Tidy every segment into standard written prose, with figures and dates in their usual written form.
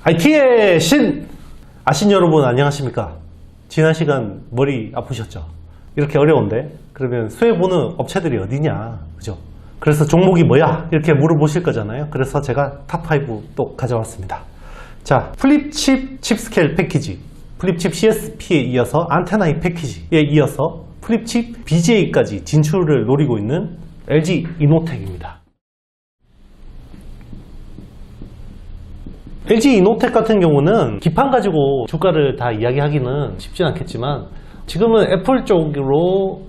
IT의 신! 아신 여러분 안녕하십니까? 지난 시간 머리 아프셨죠? 이렇게 어려운데 그러면 수혜 보는 업체들이 어디냐? 그죠? 그래서 종목이 뭐야? 이렇게 물어보실 거잖아요. 그래서 제가 탑5 또 가져왔습니다. 자, 플립칩 칩스케일 패키지, 플립칩 CSP에 이어서 안테나 이 패키지에 이어서 플립칩 BGA까지 진출을 노리고 있는 LG 이노텍입니다. LG 이노텍 같은 경우는 기판 가지고 주가를 다 이야기하기는 쉽진 않겠지만 지금은 애플 쪽으로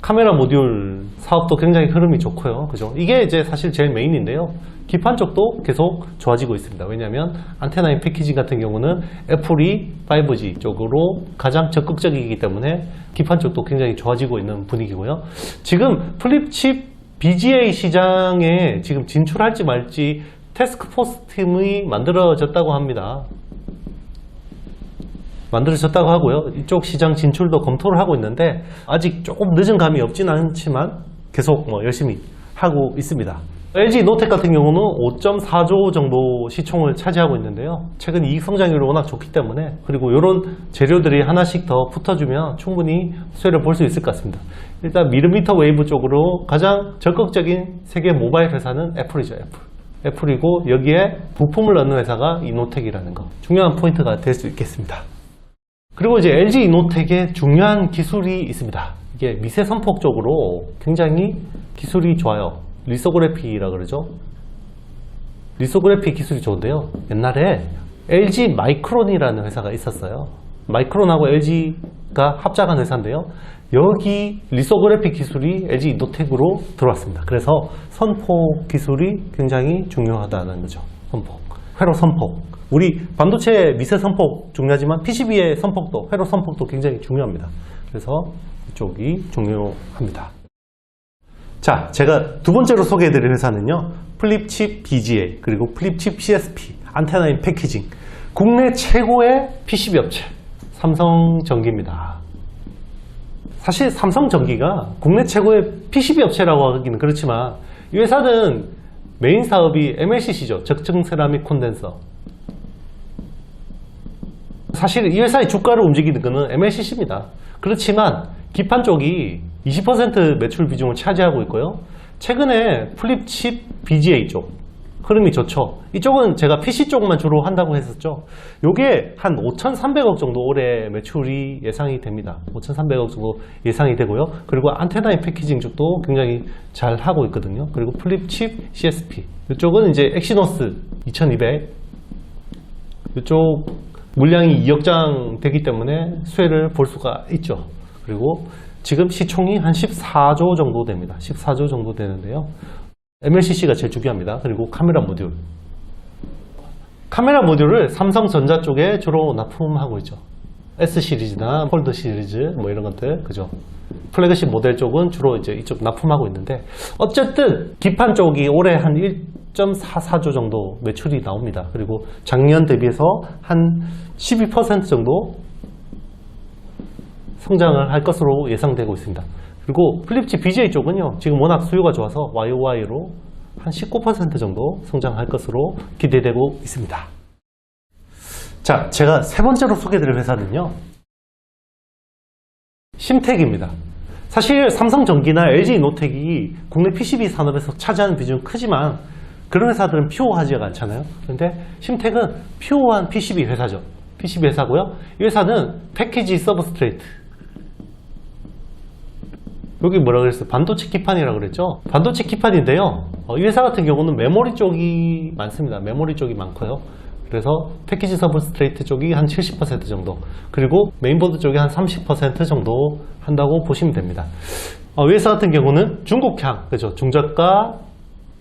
카메라 모듈 사업도 굉장히 흐름이 좋고요. 그죠? 이게 이제 사실 제일 메인인데요. 기판 쪽도 계속 좋아지고 있습니다. 왜냐하면 안테나인 패키징 같은 경우는 애플이 5G 쪽으로 가장 적극적이기 때문에 기판 쪽도 굉장히 좋아지고 있는 분위기고요. 지금 플립칩 BGA 시장에 지금 진출할지 말지 태스크포스 팀이 만들어졌다고 합니다. 만들어졌다고 하고요. 이쪽 시장 진출도 검토를 하고 있는데 아직 조금 늦은 감이 없진 않지만 계속 열심히 하고 있습니다. LG 이노텍 같은 경우는 5.4조 정도 시총을 차지하고 있는데요. 최근 이익 성장률이 워낙 좋기 때문에 그리고 이런 재료들이 하나씩 더 붙어주면 충분히 수혜를 볼 수 있을 것 같습니다. 일단 밀리미터 웨이브 쪽으로 가장 적극적인 세계 모바일 회사는 애플이죠. 애플이고 여기에 부품을 넣는 회사가 이노텍이라는 거 중요한 포인트가 될 수 있겠습니다. 그리고 이제 LG 이노텍의 중요한 기술이 있습니다. 이게 미세 선폭 쪽으로 굉장히 기술이 좋아요. 리소그래피라 그러죠. 리소그래피 기술이 좋은데요. 옛날에 LG 마이크론이라는 회사가 있었어요. 마이크론하고 LG가 합작한 회사인데요. 여기 리소그래피 기술이 LG 이노텍으로 들어왔습니다. 그래서 선폭 기술이 굉장히 중요하다는 거죠. 선폭, 회로 선폭. 우리 반도체 미세 선폭 중요하지만 PCB의 선폭도, 회로 선폭도 굉장히 중요합니다. 그래서 이쪽이 중요합니다. 자, 제가 두 번째로 소개해드릴 회사는요. 플립칩 BGA 그리고 플립칩 CSP, 안테나인 패키징. 국내 최고의 PCB 업체 삼성전기입니다. 사실 삼성전기가 국내 최고의 PCB 업체라고 하기는 그렇지만 이 회사는 메인 사업이 MLCC죠. 적층 세라믹 콘덴서. 사실 이 회사의 주가를 움직이는 것은 MLCC입니다. 그렇지만 기판 쪽이 20% 매출 비중을 차지하고 있고요. 최근에 플립칩 BGA 쪽 흐름이 좋죠. 이쪽은 제가 PC 쪽만 주로 한다고 했었죠. 요게 한 5,300억 정도 올해 매출이 예상이 됩니다. 5,300억 정도 예상이 되고요. 그리고 안테나인 패키징 쪽도 굉장히 잘 하고 있거든요. 그리고 플립칩 CSP 이쪽은 이제 엑시노스 2200 이쪽 물량이 2억 장 되기 때문에 수혜를 볼 수가 있죠. 그리고 지금 시총이 한 14조 정도 됩니다. 14조 정도 되는데요. MLCC가 제일 중요합니다. 그리고 카메라 모듈. 카메라 모듈을 삼성전자 쪽에 주로 납품하고 있죠. S 시리즈나 폴드 시리즈 뭐 이런 것들, 그죠? 플래그십 모델 쪽은 주로 이제 이쪽 납품하고 있는데 어쨌든 기판 쪽이 올해 한 1.44조 정도 매출이 나옵니다. 그리고 작년 대비해서 한 12% 정도 성장을 할 것으로 예상되고 있습니다. 그리고 플립칩 BGA 쪽은요, 지금 워낙 수요가 좋아서 YOY로 한 19% 정도 성장할 것으로 기대되고 있습니다. 자, 제가 세 번째로 소개해드릴 회사는요, 심텍입니다. 사실 삼성전기나 LG 이노텍이 국내 PCB 산업에서 차지하는 비중은 크지만 그런 회사들은 퓨어하지가 않잖아요. 그런데 심텍은 퓨어한 PCB 회사죠. PCB 회사고요. 이 회사는 패키지 서브스트레이트. 여기 뭐라 그랬어요? 반도체 기판이라고 그랬죠? 반도체 기판인데요. 이 회사 같은 경우는 메모리 쪽이 많습니다. 메모리 쪽이 많고요. 그래서 패키지 서브스트레이트 쪽이 한 70% 정도, 그리고 메인보드 쪽이 한 30% 정도 한다고 보시면 됩니다. 이 회사 같은 경우는 중국향, 그죠? 중저가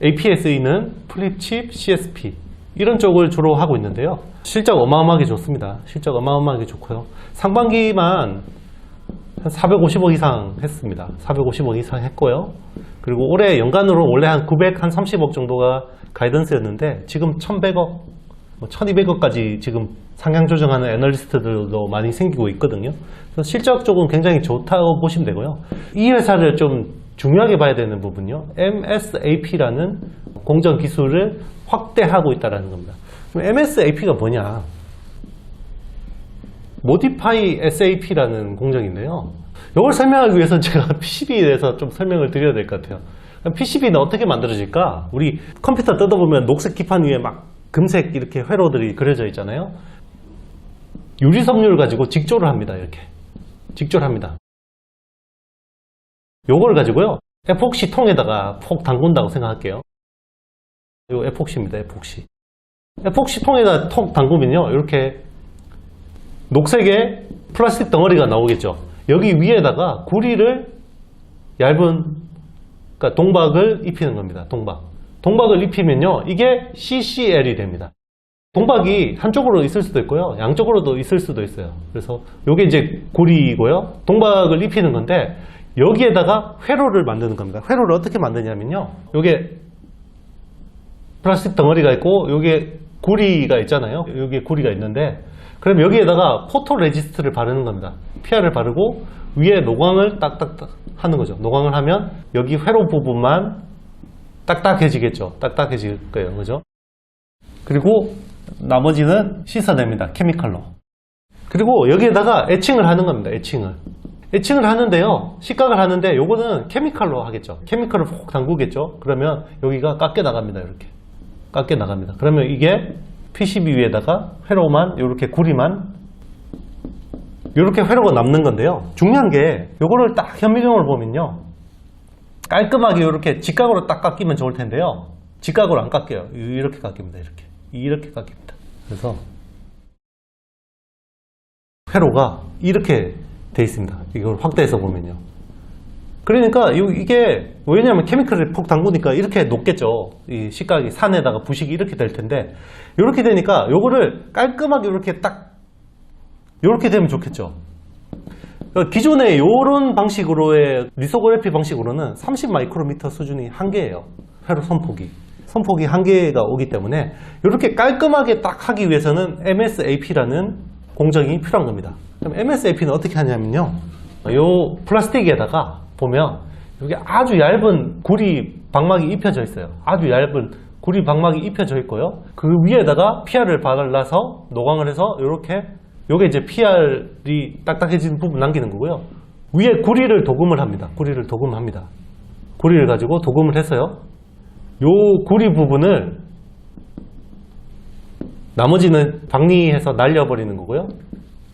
APS는 플립칩 CSP 이런 쪽을 주로 하고 있는데요. 실적 어마어마하게 좋습니다. 실적 어마어마하게 좋고요. 상반기만 한 450억 이상 했습니다. 450억 이상 했고요. 그리고 올해 연간으로 원래 한 930억 정도가 가이던스였는데 지금 1100억, 1200억까지 지금 상향 조정하는 애널리스트들도 많이 생기고 있거든요. 그래서 실적 쪽은 굉장히 좋다고 보시면 되고요. 이 회사를 좀 중요하게 봐야 되는 부분요. MSAP라는 공정 기술을 확대하고 있다는 겁니다. 그럼 MSAP가 뭐냐? Modify SAP라는 공정인데요. 이걸 설명하기 위해서 제가 PCB에 대해서 좀 설명을 드려야 될 것 같아요. PCB는 어떻게 만들어질까? 우리 컴퓨터 뜯어보면 녹색 기판 위에 막 금색 이렇게 회로들이 그려져 있잖아요. 유리 섬유를 가지고 직조를 합니다. 이렇게 직조를 합니다. 요걸 가지고요, 에폭시 통에다가 폭 담근다고 생각할게요. 요 에폭시입니다. 에폭시 통에다 톡 담그면요, 이렇게 녹색의 플라스틱 덩어리가 나오겠죠. 여기 위에다가 구리를 얇은, 그러니까 동박을 입히는 겁니다. 동박을 입히면요, 이게 CCL이 됩니다. 동박이 한쪽으로 있을 수도 있고요, 양쪽으로도 있을 수도 있어요. 그래서 이게 이제 구리이고요, 동박을 입히는 건데, 여기에다가 회로를 만드는 겁니다. 회로를 어떻게 만드냐면요, 요게 플라스틱 덩어리가 있고 요게 구리가 있잖아요. 여기에 구리가 있는데, 그럼 여기에다가 포토레지스트를 바르는 겁니다. PR을 바르고 위에 노광을 딱딱딱 하는 거죠. 노광을 하면 여기 회로 부분만 딱딱해지겠죠. 딱딱해질 거예요. 그죠? 그리고 나머지는 씻어냅니다. 케미칼로. 그리고 여기에다가 에칭을 하는 겁니다. 에칭을 하는데요, 식각을 하는데 요거는 케미칼로 하겠죠. 케미칼을 푹 담그겠죠. 그러면 여기가 깎여 나갑니다. 이렇게 깎여 나갑니다. 그러면 이게 PCB 위에다가 회로만, 이렇게 구리만, 이렇게 회로가 남는 건데요. 중요한 게 요거를 딱 현미경으로 보면요, 깔끔하게 이렇게 직각으로 딱 깎이면 좋을 텐데요, 직각으로 안 깎여요. 이렇게 깎입니다. 이렇게 깎입니다. 그래서 회로가 이렇게 돼 있습니다. 이걸 확대해서 보면요. 그러니까 이게 왜냐하면 케미컬을 푹 담그니까 이렇게 녹겠죠. 이 식각이 산에다가 부식이 이렇게 될 텐데, 이렇게 되니까 요거를 깔끔하게 이렇게 딱 이렇게 되면 좋겠죠. 기존의 이런 방식으로의 리소그래피 방식으로는 30 마이크로미터 수준이 한계예요. 회로 선폭이 한계가 오기 때문에 이렇게 깔끔하게 딱 하기 위해서는 MSAP라는 공정이 필요한 겁니다. 그럼 MSAP는 어떻게 하냐면요, 요 플라스틱에다가 보면 여기 아주 얇은 구리 방막이 입혀져 있어요. 아주 얇은 구리 방막이 입혀져 있고요, 그 위에다가 PR을 발라서 노광을 해서 이렇게, 요게 이제 PR이 딱딱해진 부분 남기는 거고요, 위에 구리를 도금을 합니다. 구리를 가지고 도금을 해서요, 요 구리 부분을 나머지는 방리해서 날려버리는 거고요.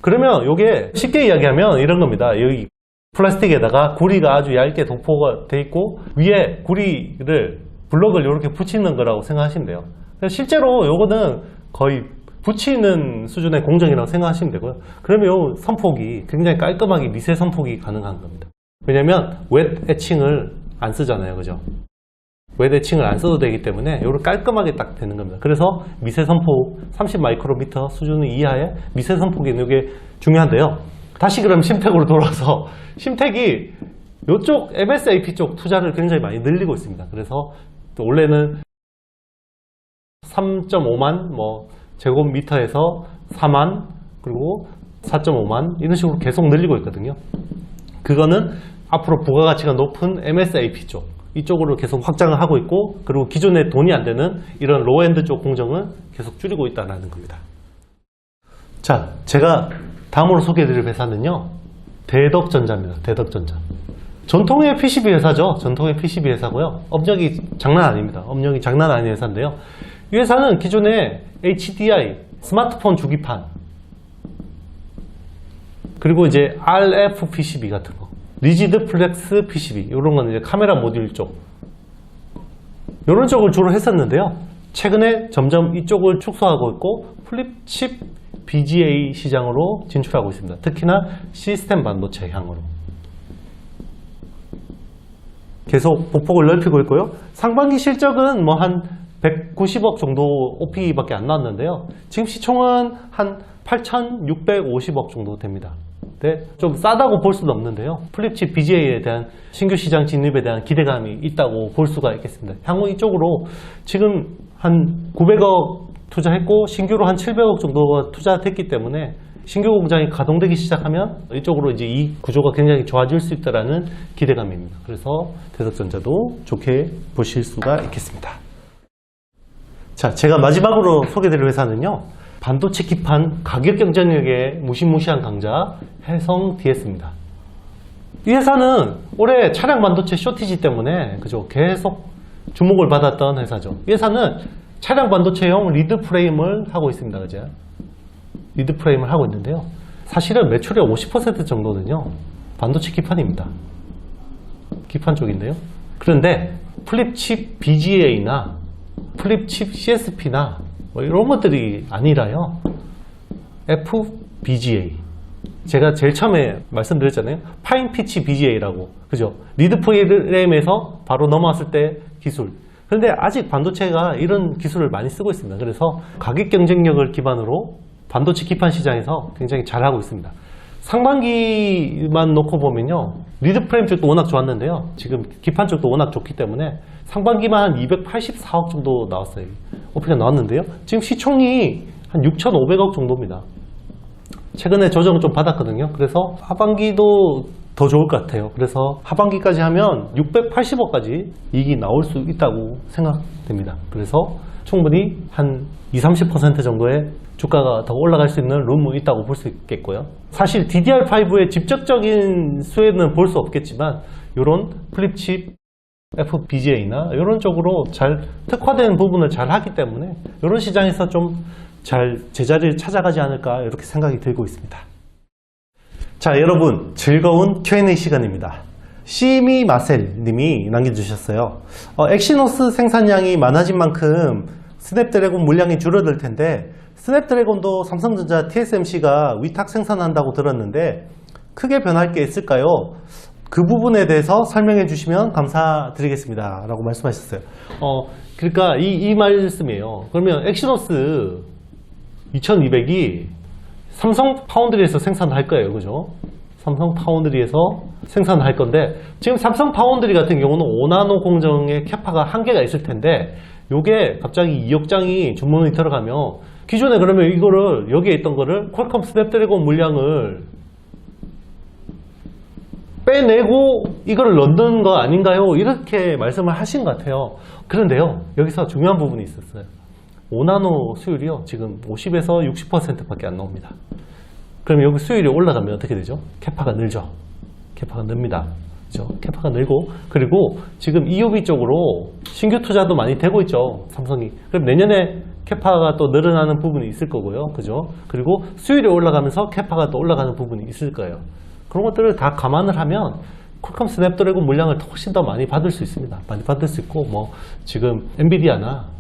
그러면 요게 쉽게 이야기하면 이런 겁니다. 여기 플라스틱에다가 구리가 아주 얇게 도포가 돼 있고 위에 구리를 블럭을 이렇게 붙이는 거라고 생각하시면 돼요. 실제로 요거는 거의 붙이는 수준의 공정이라고 생각하시면 되고요. 그러면 요 선폭이 굉장히 깔끔하게 미세 선폭이 가능한 겁니다. 왜냐면 웻 에칭을 안 쓰잖아요. 그죠? 웻 에칭을 안 써도 되기 때문에 요걸 깔끔하게 딱 되는 겁니다. 그래서 미세 선폭 30 마이크로미터 수준 이하의 미세 선폭이 이게 중요한데요. 다시 그럼 심텍으로 돌아와서, 심텍이 이쪽 MSAP 쪽 투자를 굉장히 많이 늘리고 있습니다. 그래서 원래는 3.5만 제곱미터에서 4만, 그리고 4.5만 이런 식으로 계속 늘리고 있거든요. 그거는 앞으로 부가가치가 높은 MSAP 쪽, 이쪽으로 계속 확장을 하고 있고, 그리고 기존에 돈이 안 되는 이런 로엔드 쪽 공정은 계속 줄이고 있다는 겁니다. 자, 제가 다음으로 소개해드릴 회사는요, 대덕전자입니다. 대덕전자. 전통의 PCB 회사죠. 전통의 PCB 회사고요. 업력이 장난 아닙니다. 업력이 장난 아닌 회사인데요. 이 회사는 기존에 HDI, 스마트폰 주기판, 그리고 이제 RF PCB 같은 거, 리지드 플렉스 PCB, 이런 건 이제 카메라 모듈 쪽, 이런 쪽을 주로 했었는데요. 최근에 점점 이쪽을 축소하고 있고 플립칩 BGA 시장으로 진출하고 있습니다. 특히나 시스템 반도체 향으로 계속 보폭을 넓히고 있고요. 상반기 실적은 한 190억 정도 OP밖에 안 나왔는데요. 지금 시총은 한 8,650억 정도 됩니다. 네, 좀 싸다고 볼 수는 없는데요. 플립칩 BGA에 대한 신규 시장 진입에 대한 기대감이 있다고 볼 수가 있겠습니다. 향후 이쪽으로 지금 한 900억 투자했고 신규로 한 700억 정도가 투자됐기 때문에 신규 공장이 가동되기 시작하면 이쪽으로 이제 이 구조가 굉장히 좋아질 수 있다는 기대감입니다. 그래서 대덕전자도 좋게 보실 수가 있겠습니다. 자, 제가 마지막으로 소개드릴 회사는요, 반도체 기판 가격 경쟁력의 무시무시한 강자 해성 DS입니다. 이 회사는 올해 차량 반도체 쇼티지 때문에 그죠, 계속 주목을 받았던 회사죠. 이 회사는 차량 반도체용 리드 프레임을 하고 있습니다. 그죠? 리드 프레임을 하고 있는데요, 사실은 매출의 50% 정도는요 반도체 기판입니다. 기판 쪽인데요. 그런데 플립칩 BGA나 플립칩 CSP나 뭐 이런 것들이 아니라요, FBGA, 제가 제일 처음에 말씀드렸잖아요, 파인 피치 BGA라고, 그죠? 리드 프레임에서 바로 넘어왔을 때 기술. 그런데 아직 반도체가 이런 기술을 많이 쓰고 있습니다. 그래서 가격 경쟁력을 기반으로 반도체 기판 시장에서 굉장히 잘하고 있습니다. 상반기만 놓고 보면요, 리드 프레임 쪽도 워낙 좋았는데요, 지금 기판 쪽도 워낙 좋기 때문에 상반기만 한 284억 정도 나왔어요. 오피가 나왔는데요, 지금 시총이 한 6,500억 정도입니다. 최근에 조정을 좀 받았거든요. 그래서 하반기도 더 좋을 것 같아요. 그래서 하반기까지 하면 680억까지 이익이 나올 수 있다고 생각됩니다. 그래서 충분히 한 20-30% 정도의 주가가 더 올라갈 수 있는 룸이 있다고 볼 수 있겠고요. 사실 DDR5의 직접적인 수혜는 볼 수 없겠지만 이런 플립칩 FPGA나 이런 쪽으로 잘 특화된 부분을 잘 하기 때문에 이런 시장에서 좀 잘 제자리를 찾아가지 않을까 이렇게 생각이 들고 있습니다. 자, 여러분, 즐거운 Q&A 시간입니다. 시미 마셀 님이 남겨주셨어요. 엑시노스 생산량이 많아진 만큼 스냅드래곤 물량이 줄어들 텐데 스냅드래곤도 삼성전자 TSMC가 위탁 생산한다고 들었는데 크게 변할 게 있을까요? 그 부분에 대해서 설명해 주시면 감사드리겠습니다 라고 말씀하셨어요. 그러니까 이 말씀이에요. 그러면 엑시노스 2200이 삼성 파운드리에서 생산할 거예요. 그죠? 삼성 파운드리에서 생산할 건데, 지금 삼성 파운드리 같은 경우는 5나노 공정의 캐파가 한계가 있을 텐데, 요게 갑자기 2억 장이 주문이 들어가면, 기존에 그러면 이거를, 여기에 있던 거를 퀄컴 스냅드래곤 물량을 빼내고 이거를 넣는 거 아닌가요? 이렇게 말씀을 하신 것 같아요. 그런데요, 여기서 중요한 부분이 있었어요. 5나노 수율이요, 지금 50에서 60% 밖에 안 나옵니다. 그럼 여기 수율이 올라가면 어떻게 되죠? 캐파가 늘죠. 캐파가 늡니다. 그죠? 캐파가 늘고, 그리고 지금 EUV 쪽으로 신규 투자도 많이 되고 있죠, 삼성이. 그럼 내년에 캐파가 또 늘어나는 부분이 있을 거고요. 그죠? 그리고 수율이 올라가면서 캐파가 또 올라가는 부분이 있을 거예요. 그런 것들을 다 감안을 하면 퀄컴 스냅드래곤 물량을 훨씬 더 많이 받을 수 있습니다. 많이 받을 수 있고, 뭐 지금 엔비디아나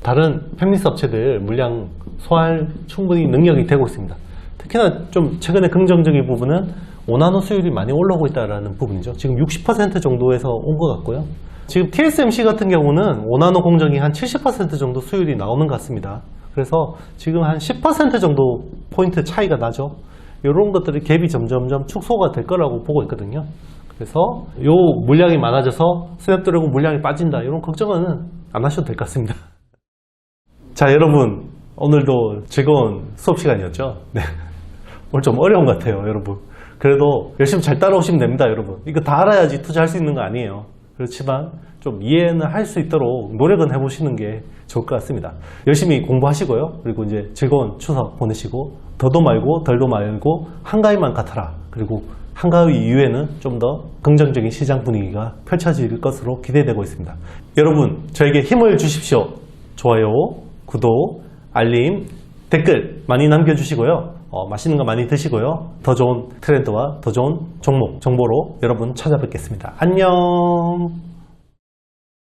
다른 팹리스 업체들 물량 소화할 충분히 능력이 되고 있습니다. 특히나 좀 최근에 긍정적인 부분은 5나노 수율이 많이 올라오고 있다는 부분이죠. 지금 60% 정도에서 온 것 같고요. 지금 TSMC 같은 경우는 5나노 공정이 한 70% 정도 수율이 나오는 것 같습니다. 그래서 지금 한 10% 정도 포인트 차이가 나죠. 이런 것들이 갭이 점점점 축소가 될 거라고 보고 있거든요. 그래서 요 물량이 많아져서 스냅드래곤 물량이 빠진다, 이런 걱정은 안 하셔도 될 것 같습니다. 자, 여러분, 오늘도 즐거운 수업 시간이었죠? 네. 오늘 좀 어려운 것 같아요, 여러분. 그래도 열심히 잘 따라오시면 됩니다, 여러분. 이거 다 알아야지 투자할 수 있는 거 아니에요. 그렇지만 좀 이해는 할 수 있도록 노력은 해보시는 게 좋을 것 같습니다. 열심히 공부하시고요. 그리고 이제 즐거운 추석 보내시고, 더도 말고 덜도 말고 한가위만 같아라. 그리고 한가위 이후에는 좀 더 긍정적인 시장 분위기가 펼쳐질 것으로 기대되고 있습니다. 여러분, 저에게 힘을 주십시오. 좋아요, 구독, 알림, 댓글 많이 남겨주시고요. 맛있는 거 많이 드시고요. 더 좋은 트렌드와 더 좋은 종목, 정보로 여러분 찾아뵙겠습니다. 안녕.